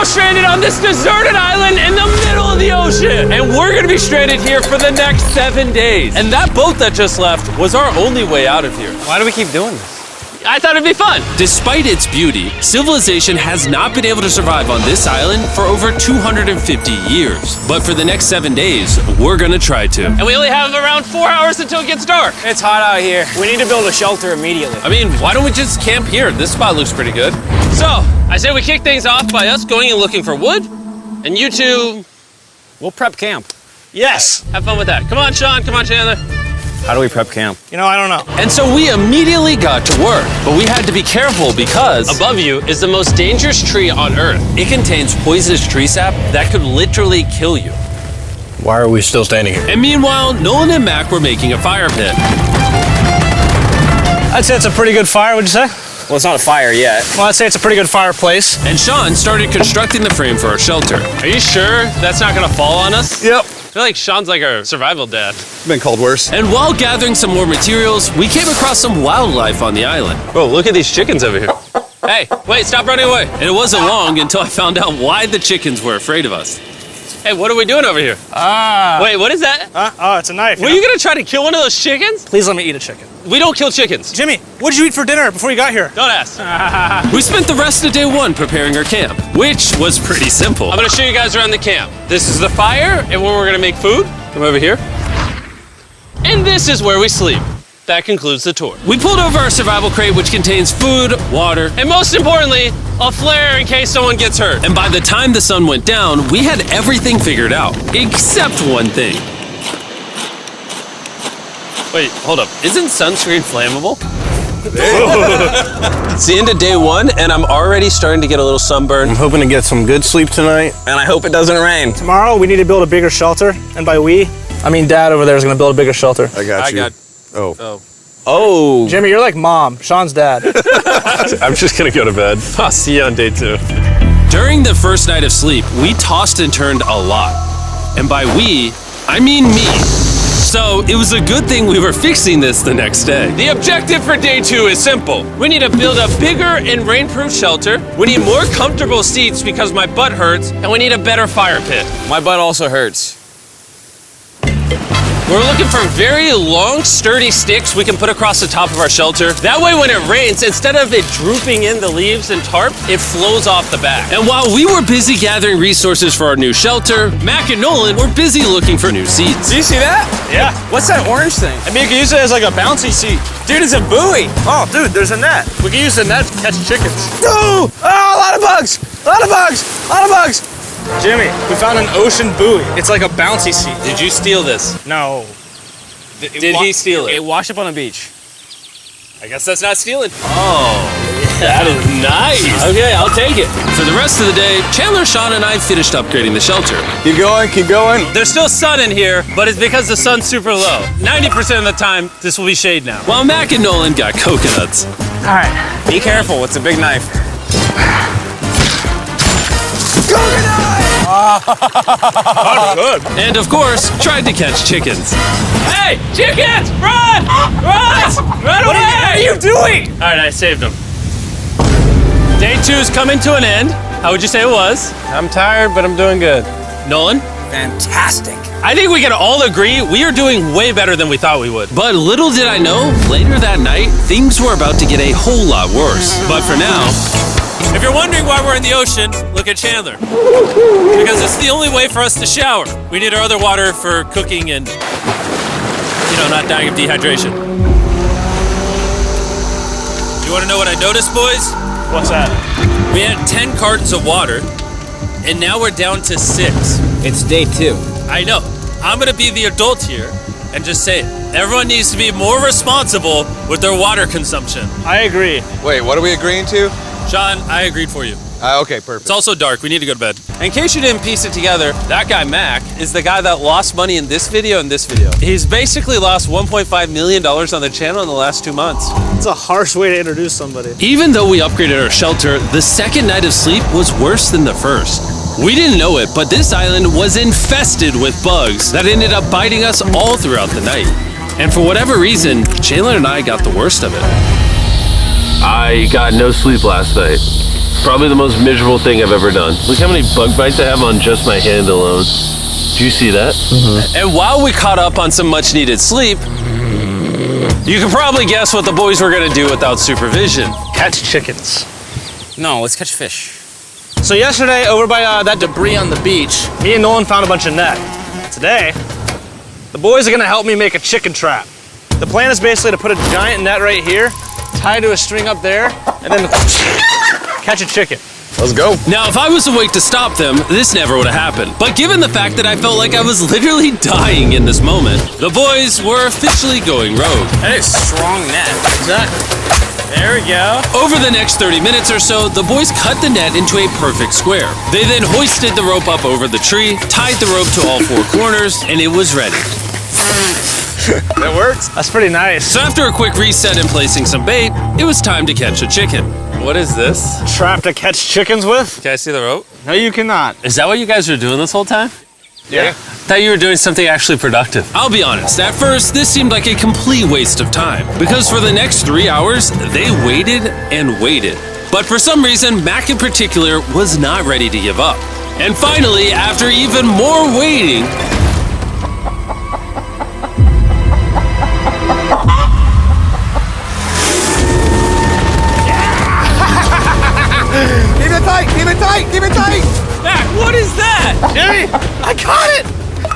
now stranded on this deserted island in the middle of the ocean. And we're gonna be stranded here for the next 7 days. And that boat that just left was our only way out of here. Why do we keep doing this? I thought it'd be fun. Despite its beauty, civilization has not been able to survive on this island for over 250 years. But for the next 7 days, we're gonna try to. And we only have around 4 hours until it gets dark. It's hot out here. We need to build a shelter immediately. I mean, why don't we just camp here? This spot looks pretty good. So, I say we kick things off by us going and looking for wood, and you two... We'll prep camp. Yes! Have fun with that. Come on, Sean. Come on, Chandler. How do we prep camp? You know, I don't know. And so we immediately got to work, but we had to be careful because Above you is the most dangerous tree on Earth. it contains poisonous tree sap that could literally kill you. Why are we still standing here? And meanwhile, Nolan and Mac were making a fire pit. I'd say it's a pretty good fire, would you say? Well, it's not a fire yet. Well, I'd say it's a pretty good fireplace. And Sean started constructing the frame for our shelter. Are you sure that's not gonna fall on us? Yep. I feel like Sean's like our survival dad. Been called worse. And while gathering some more materials, we came across some wildlife on the island. Whoa, look at these chickens over here. Hey, wait, stop running away. And it wasn't long until I found out why the chickens were afraid of us. Hey, what are we doing over here? Wait, what is that? Oh, it's a knife. Were you gonna try to kill one of those chickens? Please let me eat a chicken. We don't kill chickens. Jimmy, what did you eat for dinner before you got here? Don't ask. We spent the rest of day one preparing our camp, which was pretty simple. I'm gonna show you guys around the camp. This is the fire and where we're gonna make food. Come over here. And this is where we sleep. That concludes the tour. We pulled over our survival crate, which contains food, water, And most importantly, a flare in case someone gets hurt. and by the time the sun went down, we had everything figured out, except one thing. Wait, hold up. Isn't sunscreen flammable? It's the end of day one, and I'm already starting to get a little sunburn. I'm hoping to get some good sleep tonight. And I hope it doesn't rain. Tomorrow, we need to build a bigger shelter. And by we, I mean Dad over there is going to build a bigger shelter. I got you. Oh. Oh. Jimmy, you're like Mom. Sean's dad. I'm just gonna go to bed. I'll see you on day 2. During the first night of sleep, we tossed and turned a lot. And by we, I mean me. So it was a good thing we were fixing this the next day. The objective for day 2 is simple. We need to build a bigger and rainproof shelter. We need more comfortable seats because my butt hurts, and we need a better fire pit. My butt also hurts. We're looking for very long, sturdy sticks we can put across the top of our shelter. That way when it rains, instead of it drooping in the leaves and tarp, it flows off the back. And while we were busy gathering resources for our new shelter, Mac and Nolan were busy looking for new seats. Do you see that? Yeah. What's that orange thing? I mean, you can use it as like a bouncy seat. Dude, it's a buoy. Oh, dude, there's a net. We can use the net to catch chickens. Oh, a lot of bugs. A lot of bugs. A lot of bugs. Jimmy, we found an ocean buoy. It's like a bouncy seat. Did you steal this? No. Did he steal it? It washed up on the beach. I guess that's not stealing. Oh, that is nice. Okay, I'll take it. For the rest of the day, Chandler, Sean, and I finished upgrading the shelter. Keep going, keep going. There's still sun in here, but it's because the sun's super low. 90% of the time, this will be shade now. While Mac and Nolan got coconuts. All right. Be careful. It's a big knife. And of course, tried to catch chickens. Hey, chickens, run! Run! Run away! What are you doing? All right, I saved them. Day 2 is coming to an end. How would you say it was? I'm tired, but I'm doing good. Nolan? Fantastic. I think we can all agree we are doing way better than we thought we would. But little did I know, later that night, things were about to get a whole lot worse. But for now, If you're wondering why we're in the ocean, look at Chandler. Because it's the only way for us to shower. We need our other water for cooking and, not dying of dehydration. You want to know what I noticed, boys? What's that? We had 10 cartons of water, and now we're down to 6. It's day 2. I know. I'm gonna be the adult here and just say it. Everyone needs to be more responsible with their water consumption. I agree. Wait, what are we agreeing to? Sean, I agreed for you. Okay, perfect. It's also dark. We need to go to bed. In case you didn't piece it together, that guy Mac is the guy that lost money in this video and this video. He's basically lost $1.5 million on the channel in the last 2 months. It's a harsh way to introduce somebody. even though we upgraded our shelter, the second night of sleep was worse than the first. We didn't know it, but this island was infested with bugs that ended up biting us all throughout the night. And for whatever reason, Chandler and I got the worst of it. I got no sleep last night. Probably the most miserable thing I've ever done. Look how many bug bites I have on just my hand alone. Do you see that? And while we caught up on some much needed sleep, you can probably guess what the boys were gonna do without supervision. Catch chickens. No, let's catch fish. So yesterday, over by that debris on the beach, me and Nolan found a bunch of net. Today, the boys are gonna help me make a chicken trap. The plan is basically to put a giant net right here, tie to a string up there, and then catch a chicken. Let's go. Now, if I was awake to stop them, this never would have happened. But given the fact that I felt like I was literally dying in this moment, the boys were officially going rogue. That is strong net. Exactly. There we go. Over the next 30 minutes or so, the boys cut the net into a perfect square. They then hoisted the rope up over the tree, tied the rope to all four corners, and it was ready. That works. That's pretty nice. So after a quick reset and placing some bait, it was time to catch a chicken. What is this? Trap to catch chickens with? Can I see the rope? No, you cannot. Is that what you guys were doing this whole time? Yeah. I thought you were doing something actually productive. I'll be honest, at first, this seemed like a complete waste of time. Because for the next 3 hours, they waited and waited. But for some reason, Mac in particular was not ready to give up. And finally, after even more waiting, Keep it tight, keep it tight, keep it tight. Mac, what is that? Jimmy, I caught it!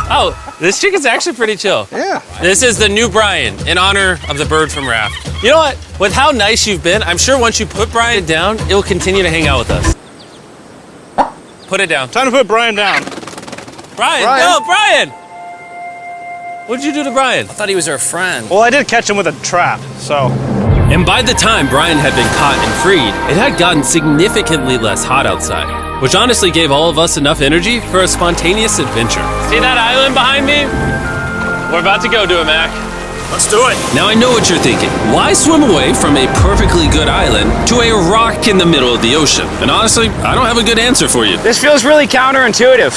Oh, this chicken's actually pretty chill. Yeah. This is the new Brian in honor of the bird from Raft. You know what? With how nice you've been, I'm sure once you put Brian down, it will continue to hang out with us. Put it down. Time to put Brian down. Brian, Brian. no, Brian! What'd you do to Brian? I thought he was our friend. Well, I did catch him with a trap, so. and by the time Brian had been caught and freed, it had gotten significantly less hot outside, which honestly gave all of us enough energy for a spontaneous adventure. See that island behind me? We're about to go to it, Mac. Let's do it. Now I know what you're thinking. Why swim away from a perfectly good island to a rock in the middle of the ocean? And honestly, I don't have a good answer for you. This feels really counterintuitive.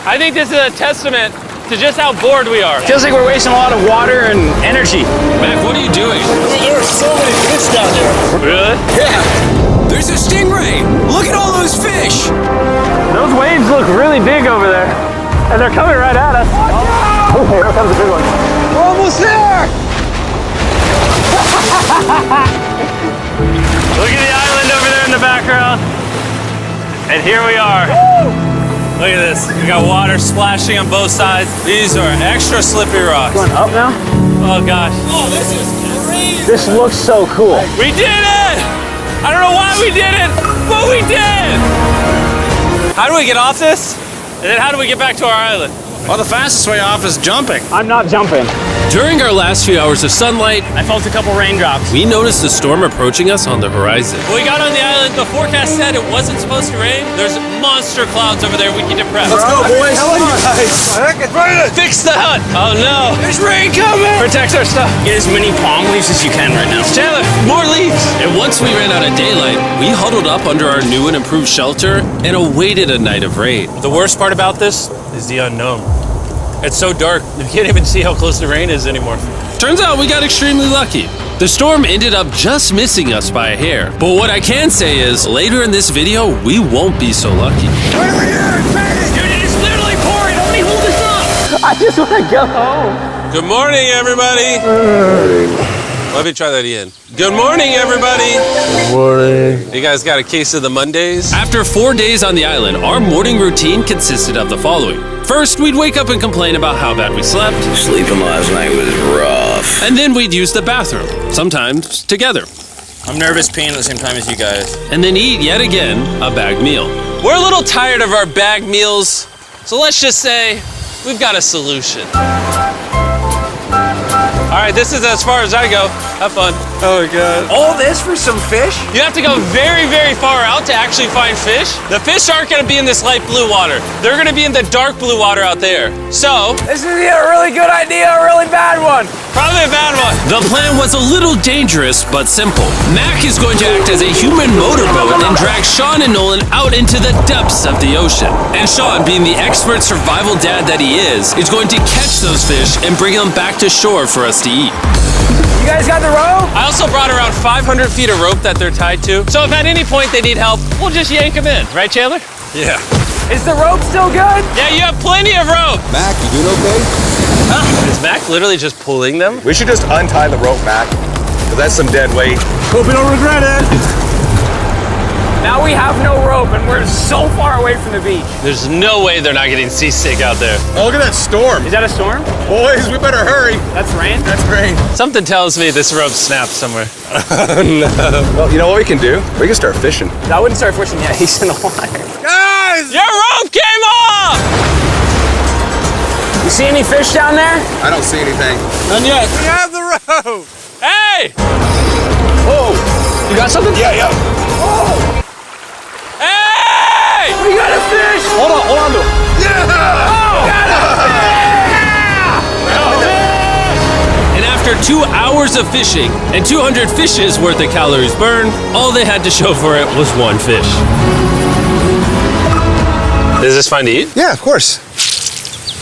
I think this is a testament to just how bored we are. Feels like we're wasting a lot of water and energy. Mac, what are you doing? There are so many fish down there. Really? Yeah. There's a stingray. Look at all those fish. Those waves look really big over there. And they're coming right at us. Oh, here comes a big one. We're almost there. Look at the island over there in the background. And here we are. Look at this. We got water splashing on both sides. These are extra slippery rocks. Going up now? Oh gosh. Oh, this is crazy. This looks so cool. We did it! I don't know why we did it, but we did! How do we get off this? And then how do we get back to our island? Well, the fastest way off is jumping. I'm not jumping. During our last few hours of sunlight, I felt a couple raindrops. we noticed a storm approaching us on the horizon. When we got on the island, the forecast said it wasn't supposed to rain. There's monster clouds over there we can depress. Let's go, boys. Fix the hut! Oh no! There's rain coming. Protects our stuff. Get as many palm leaves as you can right now. Chandler, more leaves! And once we ran out of daylight, we huddled up under our new and improved shelter and awaited a night of rain. The worst part about this is the unknown. It's so dark, you can't even see how close the rain is anymore. Turns out we got extremely lucky. The storm ended up just missing us by a hair. But what I can say is, later in this video, we won't be so lucky. Dude, it is literally pouring. Let me hold this up. I just want to go home. Good morning, everybody. Let me try that again. Good morning, everybody. Good morning. You guys got a case of the Mondays? After 4 days on the island, our morning routine consisted of the following. First, we'd wake up and complain about how bad we slept. Sleeping last night was rough. And then we'd use the bathroom, sometimes together. I'm nervous peeing at the same time as you guys. And then eat, yet again, a bagged meal. We're a little tired of our bag meals, so let's just say we've got a solution. All right, this is as far as I go. Have fun. Oh my god. All this for some fish? You have to go very, very far out to actually find fish. The fish aren't gonna be in this light blue water. They're gonna be in the dark blue water out there. So, This is either a really good idea or a really bad one. probably a bad one. The plan was a little dangerous, but simple. Mac is going to act as a human motorboat and drag Sean and Nolan out into the depths of the ocean. And Sean, being the expert survival dad that he is going to catch those fish and bring them back to shore for us to eat. You guys got the the rope? I also brought around 500 feet of rope that they're tied to. So if at any point they need help, we'll just yank them in. Right, Chandler? Yeah. Is the rope still good? Yeah, you have plenty of rope. Mac, you doing okay? Is Mac literally just pulling them? We should just untie the rope, Mac. Because that's some dead weight. Hope you don't regret it. Now we have no rope and we're so far away from the beach. There's no way they're not getting seasick out there. Oh, look at that storm. Is that a storm? Boys, we better hurry. That's rain? That's rain. Something tells me this rope snapped somewhere. No. Well, you know what we can do? We can start fishing. I wouldn't start fishing yet. He's in the water. Guys! Your rope came off! You see any fish down there? I don't see anything. None yet. We have the rope. Hey! Whoa. You got something? Yeah, yeah. Oh! Hey! We got a fish! Hold on to it. Yeah! And after 2 hours of fishing and 200 fishes worth of calories burned, all they had to show for it was one fish. Is this fun to eat? Yeah, of course.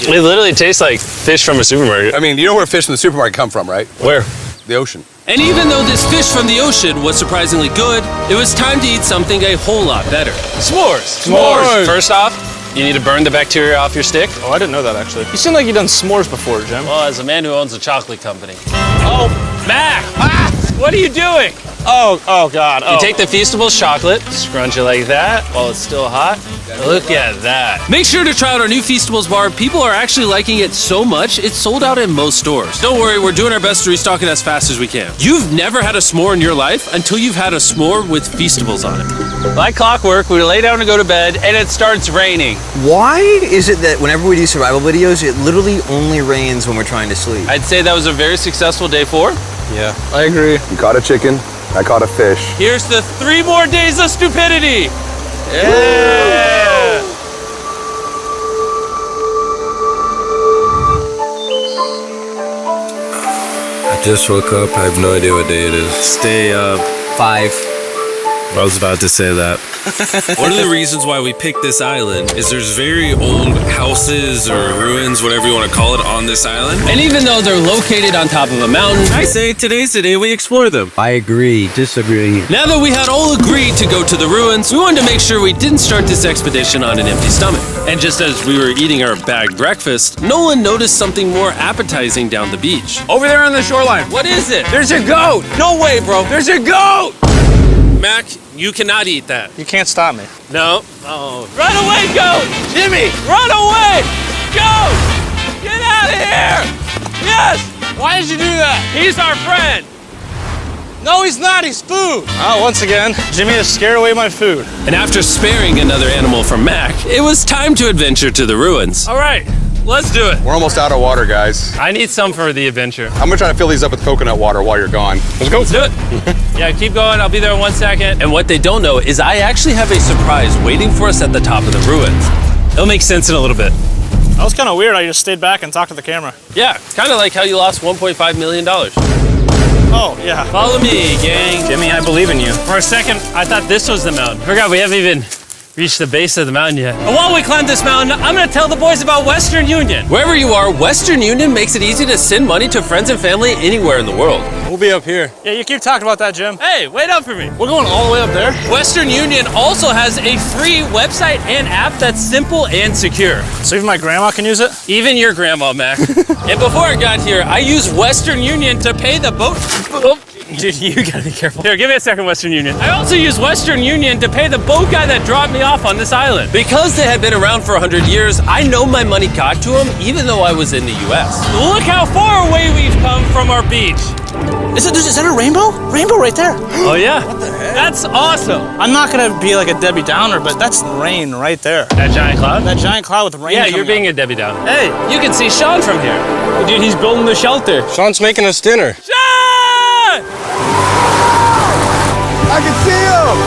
It literally tastes like fish from a supermarket. I mean, you know where fish from the supermarket come from, right? Where? The ocean. And even though this fish from the ocean was surprisingly good, it was time to eat something a whole lot better. S'mores. S'mores. First off, you need to burn the bacteria off your stick. Oh, I didn't know that actually. You seem like you've done s'mores before, Jim. Well, as a man who owns a chocolate company. Oh, Mac! What are you doing? Oh God. You take the Feastables chocolate, scrunch it like that while it's still hot. Look at that. Make sure to try out our new Feastables bar. People are actually liking it so much, it's sold out in most stores. Don't worry, we're doing our best to restock it as fast as we can. You've never had a s'more in your life until you've had a s'more with Feastables on it. Like clockwork, we lay down to go to bed and it starts raining. Why is it that whenever we do survival videos, it literally only rains when we're trying to sleep? I'd say that was a very successful day 4. Yeah, I agree. You caught a chicken. I caught a fish. Here's the 3 more days of stupidity. Yeah. I just woke up. I have no idea what day it is. Stay up. 5. I was about to say that. One of the reasons why we picked this island is there's very old houses or ruins, whatever you want to call it, on this island. And even though they're located on top of a mountain, I say today's the day we explore them. I agree. Disagree. Now that we had all agreed to go to the ruins, we wanted to make sure we didn't start this expedition on an empty stomach. And just as we were eating our bagged breakfast, Nolan noticed something more appetizing down the beach. Over there on the shoreline. What is it? There's a goat. No way, bro. There's a goat. Mac, you cannot eat that. You can't stop me. No. Oh. Run away, goat! Jimmy, run away! Goat! Get out of here! Yes! Why did you do that? He's our friend! No, he's not. He's food. Oh, once again, Jimmy has scared away my food. And after sparing another animal from Mac, it was time to adventure to the ruins. All right, let's do it. We're almost out of water, guys. I need some for the adventure. I'm gonna try to fill these up with coconut water while you're gone. Let's go. Let's do it. Yeah, keep going. I'll be there in 1 second. And what they don't know is I actually have a surprise waiting for us at the top of the ruins. It'll make sense in a little bit. That was kind of weird. I just stayed back and talked to the camera. Yeah, kind of like how you lost $1.5 million. Oh, yeah. Follow me, gang. Jimmy, I believe in you. For a second, I thought this was the mountain. Forgot we haven't even reached the base of the mountain yet. And while we climb this mountain, I'm gonna tell the boys about Western Union. Wherever you are, Western Union makes it easy to send money to friends and family anywhere in the world. We'll be up here. Yeah, you keep talking about that, Jim. Hey, wait up for me. We're going all the way up there? Western Union also has a free website and app that's simple and secure. So even my grandma can use it? Even your grandma, Mac. And before I got here, I used Western Union to pay the boat. Oh, dude, you gotta be careful. Here, give me a second, Western Union. I also used Western Union to pay the boat guy that dropped me off on this island. Because they had been around for 100 years, I know my money got to them even though I was in the US. Look how far away we've come from our beach. Is that a rainbow? Rainbow right there. Oh yeah? What the heck? That's awesome. I'm not gonna be like a Debbie Downer, but that's rain right there. That giant cloud? That giant cloud with rain. Yeah, you're being a Debbie Downer. Hey, you can see Sean from here. Dude, he's building the shelter. Sean's making us dinner. Sean! I can see him!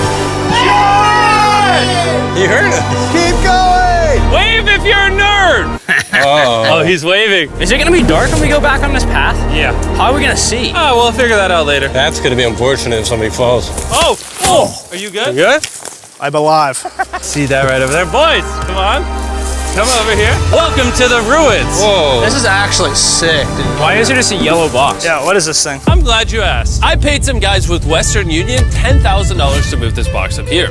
He heard us. Keep going! Wave if you're a nerd! Oh, he's waving. Is it gonna be dark when we go back on this path? Yeah. How are we gonna see? Oh, we'll figure that out later. That's gonna be unfortunate if somebody falls. Oh! Are you good? Good? I'm alive. See that right over there? Boys, come on. Come over here. Welcome to the ruins. Whoa. This is actually sick, dude. Why is it just a yellow box? Yeah, what is this thing? I'm glad you asked. I paid some guys with Western Union $10,000 to move this box up here.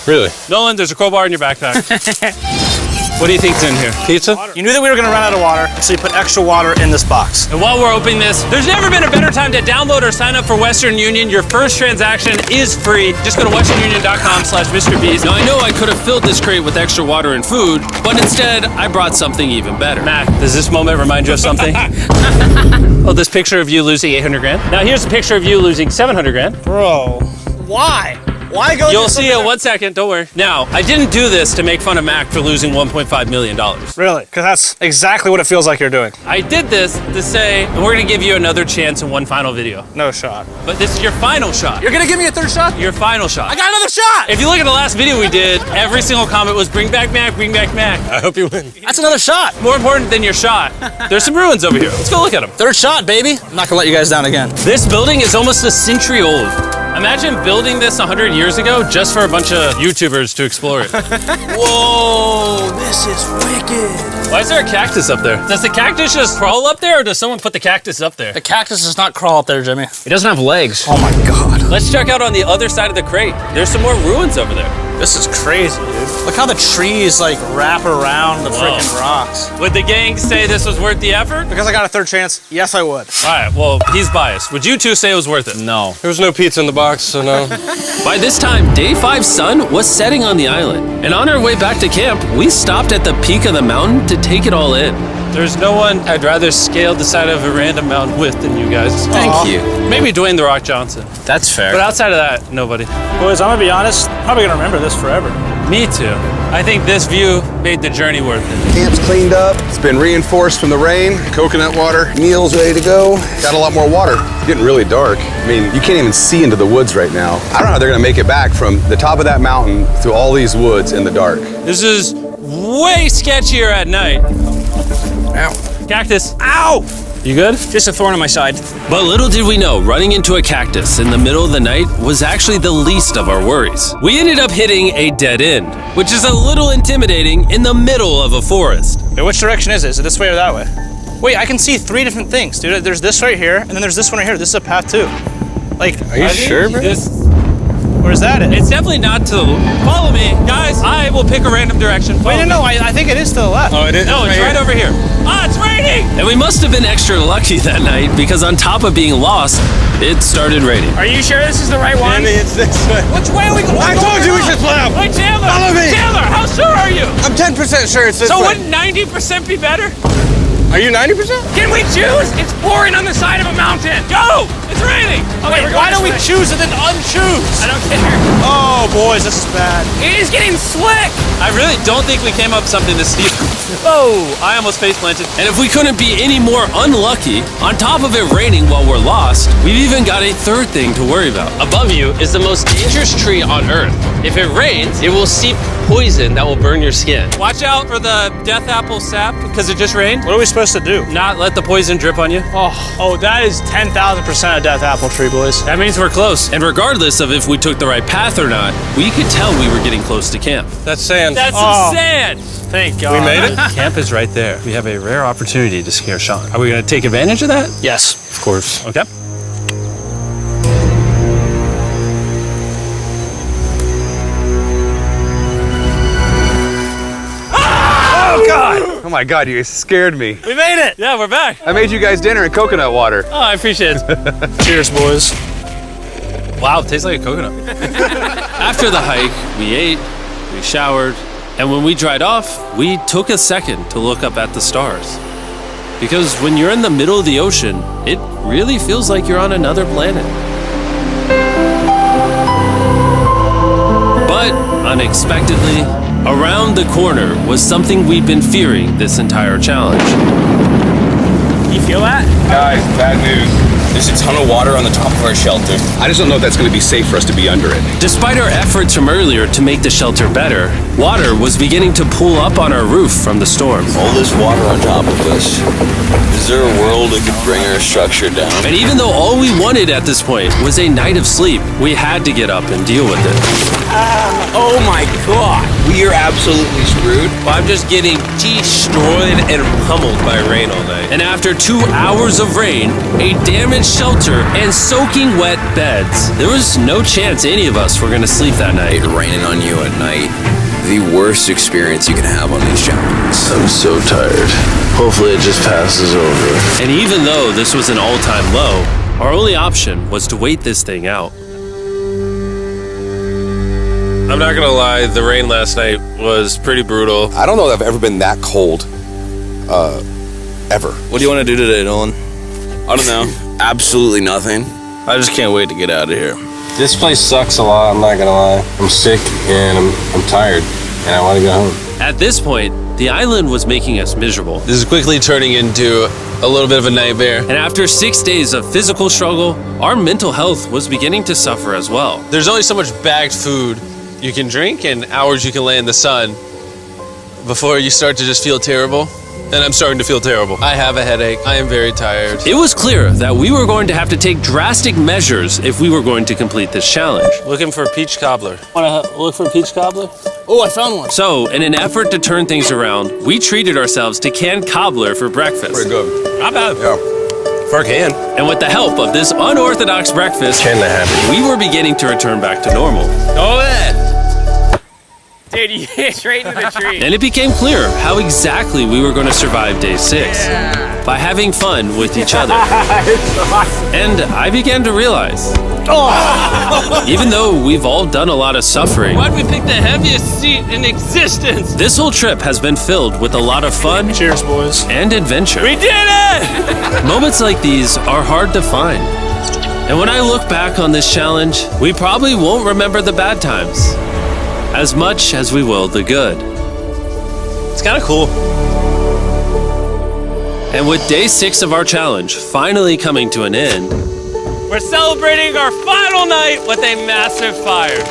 Really? Nolan, there's a crowbar in your backpack. What do you think's in here? Pizza? You knew that we were gonna run out of water, so you put extra water in this box. And while we're opening this, there's never been a better time to download or sign up for Western Union. Your first transaction is free. Just go to westernunion.com/MrBeast. Now, I know I could have filled this crate with extra water and food, but instead, I brought something even better. Mac, does this moment remind you of something? Oh, this picture of you losing 800 grand? Now here's a picture of you losing 700 grand. Bro, why? Why go? You'll see in 1 second, don't worry. Now, I didn't do this to make fun of Mac for losing $1.5 million. Really? Because that's exactly what it feels like you're doing. I did this to say, we're gonna give you another chance in one final video. No shot. But this is your final shot. You're gonna give me a third shot? Your final shot. I got another shot! If you look at the last video we did, every single comment was bring back Mac, bring back Mac. I hope you win. That's another shot. More important than your shot, there's some ruins over here. Let's go look at them. Third shot, baby. I'm not gonna let you guys down again. This building is almost a century old. Imagine building this 100 years ago just for a bunch of YouTubers to explore it. Whoa, this is wicked. Why is there a cactus up there? Does the cactus just crawl up there or does someone put the cactus up there? The cactus does not crawl up there, Jimmy. It doesn't have legs. Oh my God. Let's check out on the other side of the crate. There's some more ruins over there. This is crazy, dude. Look how the trees like wrap around the freaking rocks. Would the gang say this was worth the effort? Because I got a third chance, yes I would. All right, well, he's biased. Would you two say it was worth it? No. There was no pizza in the box, so no. By this time, day 5's sun was setting on the island. And on our way back to camp, we stopped at the peak of the mountain to take it all in. There's no one I'd rather scale the side of a random mountain with than you guys. Thank you. Maybe Dwayne The Rock Johnson. That's fair. But outside of that, nobody. Boys, I'm gonna be honest, probably gonna remember this forever. Me too. I think this view made the journey worth it. Camp's cleaned up. It's been reinforced from the rain. Coconut water. Meal's ready to go. Got a lot more water. It's getting really dark. I mean, you can't even see into the woods right now. I don't know how they're gonna make it back from the top of that mountain through all these woods in the dark. This is way sketchier at night. Ow. Cactus. Ow! You good? Just a thorn on my side. But little did we know, running into a cactus in the middle of the night was actually the least of our worries. We ended up hitting a dead end, which is a little intimidating in the middle of a forest. Wait, which direction is it? Is it this way or that way? Wait, I can see 3 different things, dude. There's this right here, and then there's this one right here. This is a path too. Like, Are you sure, bro? where's that at? It's definitely not to the follow me, guys. I will pick a random direction. Wait, no, I think it is to the left. Oh, it is? No, it's right over here. Ah, it's raining! And we must have been extra lucky that night because on top of being lost, it started raining. Are you sure this is the right one? It's this way. Which way are we going? I told you we should split up. Hey, Chandler! Follow me. Chandler, how sure are you? I'm 10% sure it's this So way. wouldn't 90% be better? Are you 90%? Can we choose? It's pouring on the side of a mountain. Go! It's raining! Okay, Wait, why don't we choose and then unchoose? I don't care. Oh, boys, this is bad. It is getting slick! I really don't think we came up with something this steep. Oh, I almost face planted. And if we couldn't be any more unlucky, on top of it raining while we're lost, we've even got a third thing to worry about. Above you is the most dangerous tree on Earth. If it rains, it will seep poison that will burn your skin. Watch out for the death apple sap because it just rained. What are we supposed to do? Not let the poison drip on you. Oh, that is 10,000% a death apple tree, boys. That means we're close. And regardless of if we took the right path or not, we could tell we were getting close to camp. That's sand. That's Oh. some sand. Thank God. We made it? Camp is right there. We have a rare opportunity to scare Sean. Are we going to take advantage of that? Yes. Of course. Okay. Oh my God, you guys scared me. We made it. Yeah, we're back. I made you guys dinner in coconut water. Oh, I appreciate it. Cheers, boys. Wow, it tastes like a coconut. After the hike, we ate, we showered, and when we dried off, we took a second to look up at the stars. Because when you're in the middle of the ocean, it really feels like you're on another planet. But unexpectedly, around the corner was something we'd been fearing this entire challenge. You feel that? Guys, bad news. There's a ton of water on the top of our shelter. I just don't know if that's going to be safe for us to be under it. Despite our efforts from earlier to make the shelter better, water was beginning to pool up on our roof from the storm. All this water on top of us. Is there a world that could bring our structure down? And even though all we wanted at this point was a night of sleep, we had to get up and deal with it. Oh my god! We are absolutely screwed. I'm just getting destroyed and pummeled by rain all night. And after 2 hours of rain, a damaged shelter, and soaking wet beds, there was no chance any of us were going to sleep that night. Raining on you at night. The worst experience you can have on these jumpings. I'm so tired. Hopefully it just passes over. And even though this was an all-time low, our only option was to wait this thing out. I'm not gonna lie, the rain last night was pretty brutal. I don't know that I've ever been that cold, ever. What do you want to do today, Nolan? I don't know. Absolutely nothing. I just can't wait to get out of here. This place sucks a lot, I'm not gonna lie. I'm sick and I'm tired and I want to go home. At this point, the island was making us miserable. This is quickly turning into a little bit of a nightmare. And after 6 days of physical struggle, our mental health was beginning to suffer as well. There's only so much bagged food you can drink and hours you can lay in the sun before you start to just feel terrible. And I'm starting to feel terrible. I have a headache. I am very tired. It was clear that we were going to have to take drastic measures if we were going to complete this challenge. Looking for a peach cobbler. Want to look for a peach cobbler? Oh, I found one. So, in an effort to turn things around, we treated ourselves to canned cobbler for breakfast. Pretty good. Not bad. Yeah. For a can. And with the help of this unorthodox breakfast, we were beginning to return back to normal. Oh, that. Dude, you hit straight into the tree. And it became clear how exactly we were going to survive day 6. By having fun with each other. And I began to realize, even though we've all done a lot of suffering, Why'd we pick the heaviest seat in existence? this whole trip has been filled with a lot of fun. Cheers, boys. And adventure. We did it! Moments like these are hard to find. And when I look back on this challenge, we probably won't remember the bad times as much as we will the good. It's kind of cool. And with day 6 of our challenge finally coming to an end, We're celebrating our final night with a massive fire.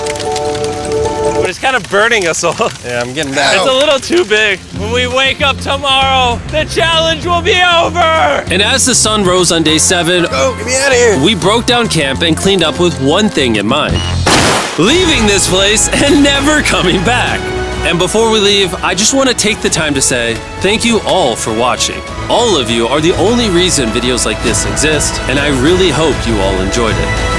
But it's kind of burning us all. Yeah, I'm getting down. It's a little too big. When we wake up tomorrow, the challenge will be over. and as the sun rose on day 7, Get me out of here. we broke down camp and cleaned up with one thing in mind: leaving this place and never coming back. And before we leave, I just want to take the time to say thank you all for watching. All of you are the only reason videos like this exist, and I really hope you all enjoyed it.